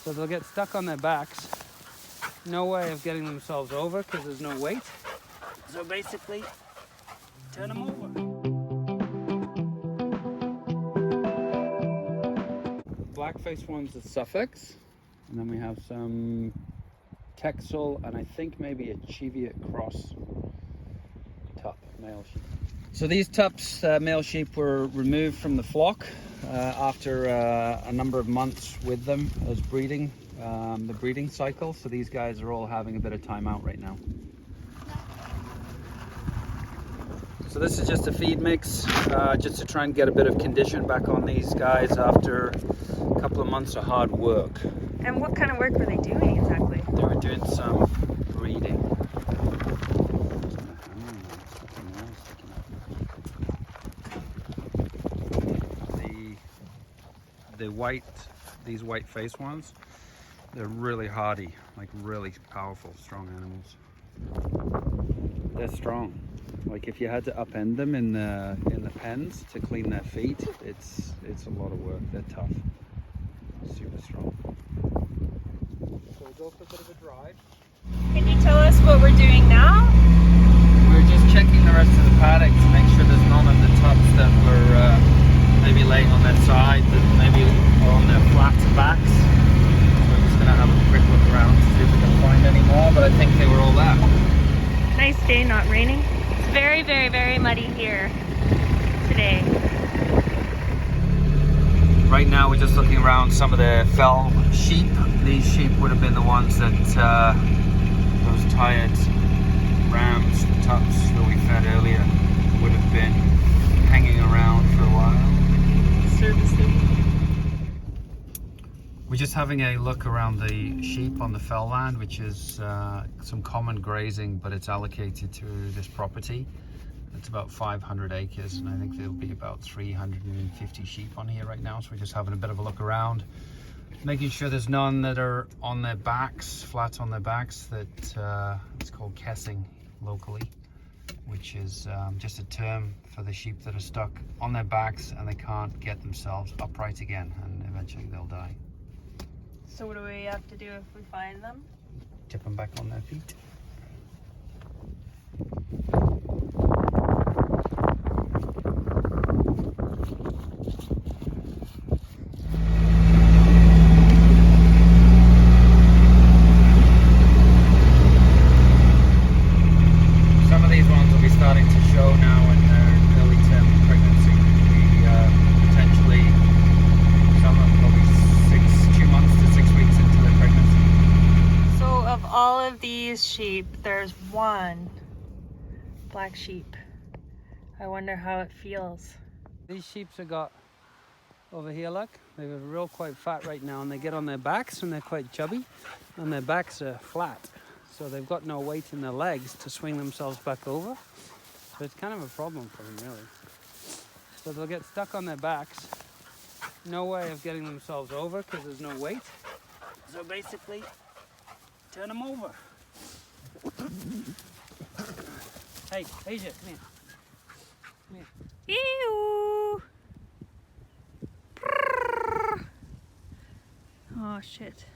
So they'll get stuck on their backs. No way of getting themselves over because there's no weight. So basically, turn them over. Black-faced ones are Suffolks, and then we have some Texel, and I think maybe a Cheviot cross tup male sheep. So these tups, male sheep, were removed from the flock after a number of months with them as breeding, the breeding cycle. So these guys are all having a bit of time out right now. So this is just a feed mix, just to try and get a bit of condition back on these guys after a couple of months of hard work. And what kind of work were they doing exactly? They were doing some breeding. These white faced ones, they're really hardy, like really powerful, strong animals. They're strong. Like if you had to upend them in the pens to clean their feet, it's a lot of work. They're tough, super strong. So we'll go for a bit of a drive. Can you tell us what we're doing now? We're just checking the rest of the paddock to make sure there's none of the tups that were maybe laying on their side, that maybe are on their flat backs. We're just going to have a quick look around to see if we can find any more, but I think they were all there. Nice day, not raining. It's very, very, very muddy here today. Right now we're just looking around some of the fell sheep. These sheep would have been the ones that those tired rams, tups that we fed earlier, would have been hanging around for a while. We're just having a look around the sheep on the fell land, which is some common grazing, but it's allocated to this property. It's about 500 acres, and I think there'll be about 350 sheep on here right now. So we're just having a bit of a look around, making sure there's none that are on their backs, flat on their backs. That it's called kessing locally, which is just a term for the sheep that are stuck on their backs and they can't get themselves upright again, and eventually they'll die. So what do we have to do if we find them? Tip them back on their feet. Some of these ones will be starting to show now in their early term pregnancy. Potentially some of them will be 2 months to 6 weeks into their pregnancy. So of all of these sheep, there's one black sheep. I wonder how it feels. These sheep have got over here, look, they're real quite fat right now, and they get on their backs and they're quite chubby, and their backs are flat. So they've got no weight in their legs to swing themselves back over. So it's kind of a problem for them, really. So they'll get stuck on their backs. No way of getting themselves over because there's no weight. So basically, turn them over. Hey, Asia, come here. Come here. Ew! Oh shit.